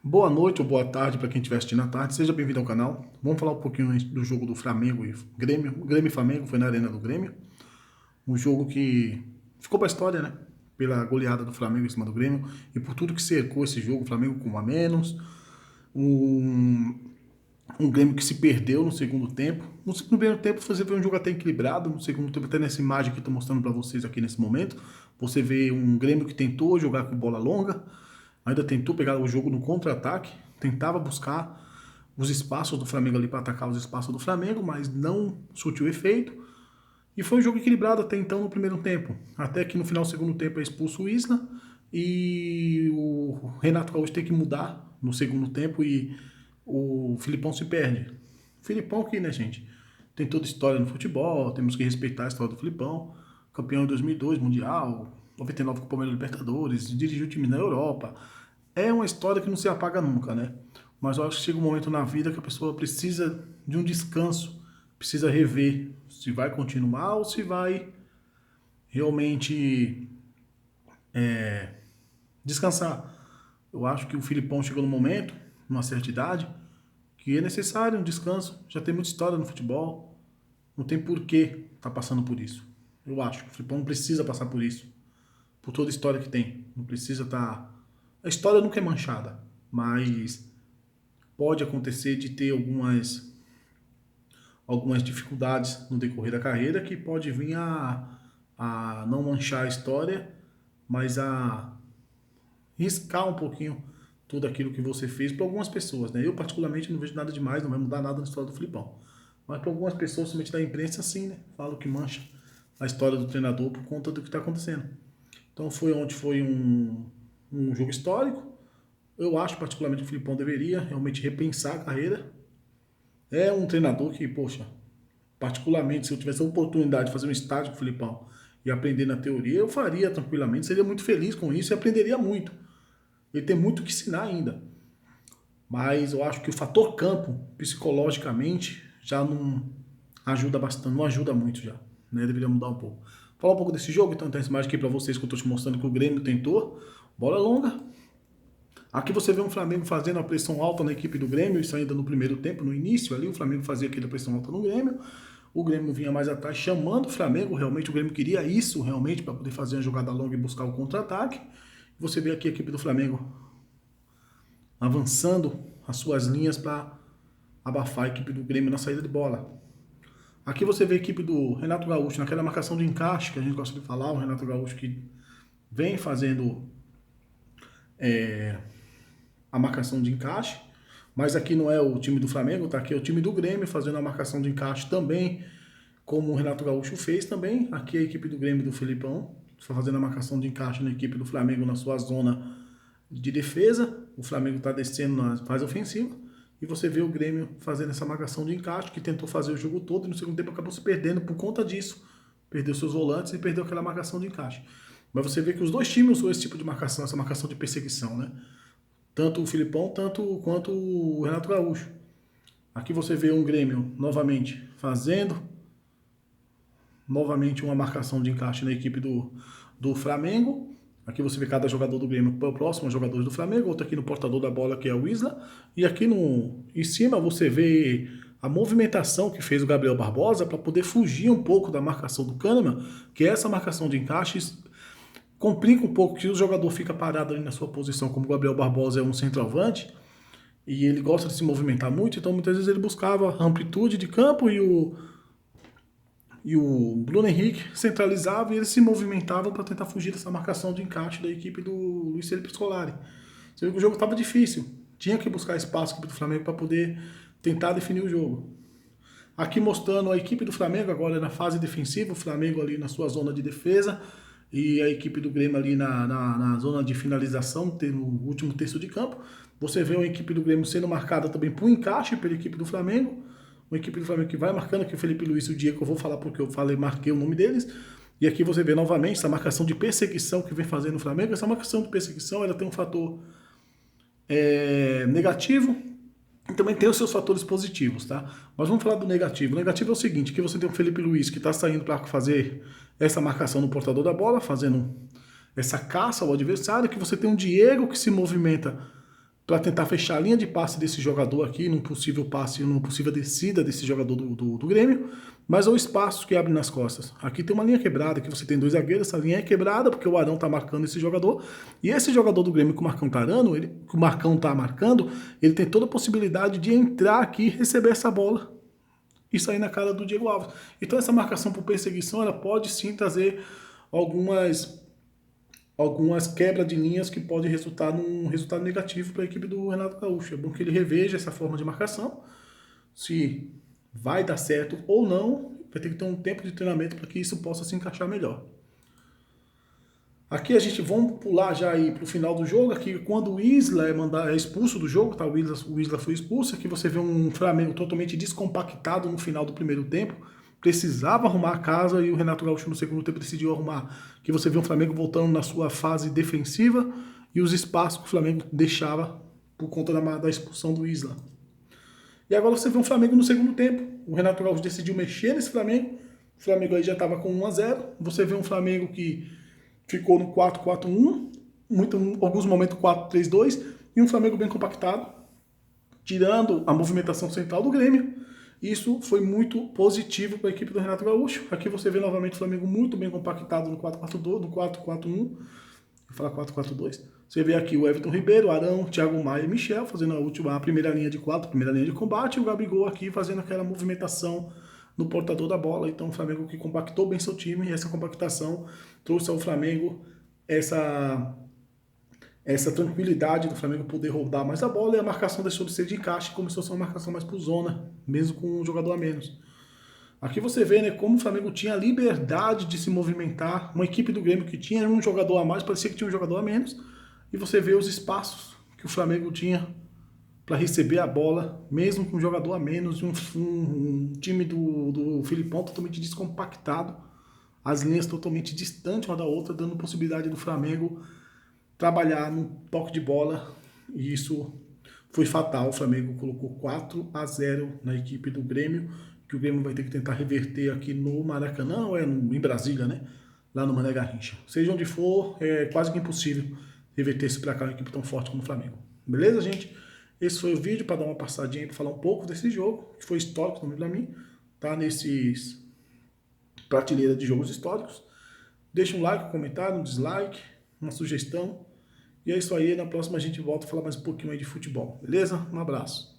Boa noite ou boa tarde para quem estiver assistindo à tarde, seja bem-vindo ao canal. Vamos falar um pouquinho do jogo do Flamengo e Grêmio. Grêmio e Flamengo foi na Arena do Grêmio. Um jogo que ficou para a história, né? Pela goleada do Flamengo em cima do Grêmio e por tudo que cercou esse jogo. O Flamengo com um a menos, um Grêmio que se perdeu no segundo tempo. No primeiro tempo você vê um jogo até equilibrado, no segundo tempo até nessa imagem que estou mostrando para vocês aqui nesse momento. Você vê um Grêmio que tentou jogar com bola longa, ainda tentou pegar o jogo no contra-ataque, tentava buscar os espaços do Flamengo ali para atacar os espaços do Flamengo, mas não surtiu efeito. E foi um jogo equilibrado até então no primeiro tempo. Até que no final do segundo tempo é expulso o Isla e o Renato Gaúcho tem que mudar no segundo tempo e o Filipão se perde. O Filipão que, né, gente, tem toda história no futebol, temos que respeitar a história do Filipão. Campeão em 2002, Mundial, 99 com o Palmeiras Libertadores, dirigiu o time na Europa. É uma história que não se apaga nunca, né? Mas eu acho que chega um momento na vida que a pessoa precisa de um descanso, precisa rever se vai continuar ou se vai realmente descansar. Eu acho que o Filipão chegou no momento, numa certa idade, que é necessário um descanso. Já tem muita história no futebol, não tem porquê estar passando por isso. Eu acho que o Filipão não precisa passar por isso, por toda a história que tem. Não precisa estar... A história nunca é manchada, mas pode acontecer de ter algumas dificuldades no decorrer da carreira que pode vir a não manchar a história, mas a riscar um pouquinho tudo aquilo que você fez para algumas pessoas, né? Eu particularmente não vejo nada demais, não vai mudar nada na história do Filipão. Mas para algumas pessoas, somente da imprensa, sim, né? Falo que mancha a história do treinador por conta do que está acontecendo. Então foi um jogo histórico. Eu acho particularmente que o Filipão deveria realmente repensar a carreira. É um treinador que, poxa, particularmente se eu tivesse a oportunidade de fazer um estágio com o Filipão e aprender na teoria, eu faria tranquilamente, seria muito feliz com isso e aprenderia muito. Ele tem muito que ensinar ainda. Mas eu acho que o fator campo, psicologicamente, já não ajuda bastante, não ajuda muito já. Né? Deveria mudar um pouco. Falar um pouco desse jogo, então tem essa imagem aqui para vocês que eu estou te mostrando que o Grêmio tentou. Bola longa. Aqui você vê um Flamengo fazendo a pressão alta na equipe do Grêmio, isso ainda no primeiro tempo, no início ali, o Flamengo fazia aquela pressão alta no Grêmio. O Grêmio vinha mais atrás chamando o Flamengo, realmente o Grêmio queria isso, realmente, para poder fazer uma jogada longa e buscar o contra-ataque. Você vê aqui a equipe do Flamengo avançando as suas linhas para abafar a equipe do Grêmio na saída de bola. Aqui você vê a equipe do Renato Gaúcho, naquela marcação de encaixe que a gente gosta de falar, o Renato Gaúcho que vem fazendo a marcação de encaixe, mas aqui não é o time do Flamengo, tá? Aqui é o time do Grêmio fazendo a marcação de encaixe também, como o Renato Gaúcho fez também. Aqui é a equipe do Grêmio do Felipão, fazendo a marcação de encaixe na equipe do Flamengo na sua zona de defesa. O Flamengo está descendo na fase ofensiva e você vê o Grêmio fazendo essa marcação de encaixe, que tentou fazer o jogo todo e no segundo tempo acabou se perdendo por conta disso. Perdeu seus volantes e perdeu aquela marcação de encaixe. Mas você vê que os dois times usam esse tipo de marcação, essa marcação de perseguição, né? Tanto o Filipão quanto o Renato Gaúcho. Aqui você vê um Grêmio novamente fazendo novamente uma marcação de encaixe na equipe do Flamengo. Aqui você vê cada jogador do Grêmio próximo aos jogadores do Flamengo, outro aqui no portador da bola que é o Isla. E aqui em cima você vê a movimentação que fez o Gabriel Barbosa para poder fugir um pouco da marcação do Kahneman, que é essa marcação de encaixes complica um pouco, que o jogador fica parado ali na sua posição, como o Gabriel Barbosa é um centroavante, e ele gosta de se movimentar muito, então muitas vezes ele buscava amplitude de campo e o Bruno Henrique centralizava e eles se movimentavam para tentar fugir dessa marcação de encaixe da equipe do Luiz Felipe Scolari. Você viu que o jogo estava difícil, tinha que buscar espaço a equipe do Flamengo para poder tentar definir o jogo. Aqui mostrando a equipe do Flamengo agora na fase defensiva, o Flamengo ali na sua zona de defesa, e a equipe do Grêmio ali na zona de finalização, no último terço de campo. Você vê a equipe do Grêmio sendo marcada também por encaixe pela equipe do Flamengo. Uma equipe do Flamengo que vai marcando, aqui o Felipe Luiz e o Diego, eu vou falar porque eu marquei o nome deles. E aqui você vê novamente essa marcação de perseguição que vem fazendo o Flamengo. Essa marcação de perseguição ela tem um fator negativo e também tem os seus fatores positivos, tá? Mas vamos falar do negativo. O negativo é o seguinte, que você tem o Felipe Luiz que está saindo para fazer essa marcação no portador da bola, fazendo essa caça ao adversário, que você tem um Diego que se movimenta para tentar fechar a linha de passe desse jogador aqui, num possível passe, numa possível descida desse jogador do Grêmio, mas o espaço que abre nas costas. Aqui tem uma linha quebrada, aqui você tem 2 zagueiros, essa linha é quebrada porque o Arão está marcando esse jogador, e esse jogador do Grêmio que o Marcão está marcando, ele tem toda a possibilidade de entrar aqui e receber essa bola e sair na cara do Diego Alves. Então essa marcação por perseguição, ela pode sim trazer algumas quebras de linhas que podem resultar num resultado negativo para a equipe do Renato Gaúcho. É bom que ele reveja essa forma de marcação, se vai dar certo ou não, vai ter que ter um tempo de treinamento para que isso possa se encaixar melhor. Aqui a gente vamos pular já aí para o final do jogo, aqui quando o Isla é expulso do jogo, tá? O Isla foi expulso, aqui você vê um Flamengo totalmente descompactado no final do primeiro tempo, precisava arrumar a casa e o Renato Gaúcho no segundo tempo decidiu arrumar. Aqui você vê um Flamengo voltando na sua fase defensiva e os espaços que o Flamengo deixava por conta da expulsão do Isla. E agora você vê um Flamengo no segundo tempo, o Renato Gaúcho decidiu mexer nesse Flamengo, o Flamengo aí já estava com 1-0, você vê um Flamengo que ficou no 4-4-1, alguns momentos 4-3-2, e um Flamengo bem compactado, tirando a movimentação central do Grêmio. Isso foi muito positivo para a equipe do Renato Gaúcho. Aqui você vê novamente o Flamengo muito bem compactado no 4-4-2, no 4-4-1, vou falar 4-4-2. Você vê aqui o Everton Ribeiro, Arão, Thiago Maia e Michel fazendo a primeira linha de 4, primeira linha de combate, e o Gabigol aqui fazendo aquela movimentação no portador da bola. Então o Flamengo que compactou bem seu time, e essa compactação trouxe ao Flamengo essa tranquilidade do Flamengo poder rodar mais a bola, e a marcação deixou de ser de encaixe e começou a ser uma marcação mais por zona, mesmo com um jogador a menos. Aqui você vê, né, como o Flamengo tinha a liberdade de se movimentar, uma equipe do Grêmio que tinha um jogador a mais, parecia que tinha um jogador a menos, e você vê os espaços que o Flamengo tinha para receber a bola, mesmo com um jogador a menos, um time do Filipão totalmente descompactado, as linhas totalmente distantes uma da outra, dando possibilidade do Flamengo trabalhar no toque de bola, e isso foi fatal. O Flamengo colocou 4-0 na equipe do Grêmio, que o Grêmio vai ter que tentar reverter aqui no Maracanã, ou em Brasília, né? Lá no Mané Garrincha. Seja onde for, é quase que impossível reverter esse placar, uma equipe tão forte como o Flamengo. Beleza, gente? Esse foi o vídeo para dar uma passadinha, para falar um pouco desse jogo, que foi histórico também para mim, tá nesses prateleira de jogos históricos. Deixa um like, um comentário, um dislike, uma sugestão. E é isso aí, na próxima a gente volta a falar mais um pouquinho aí de futebol, beleza? Um abraço.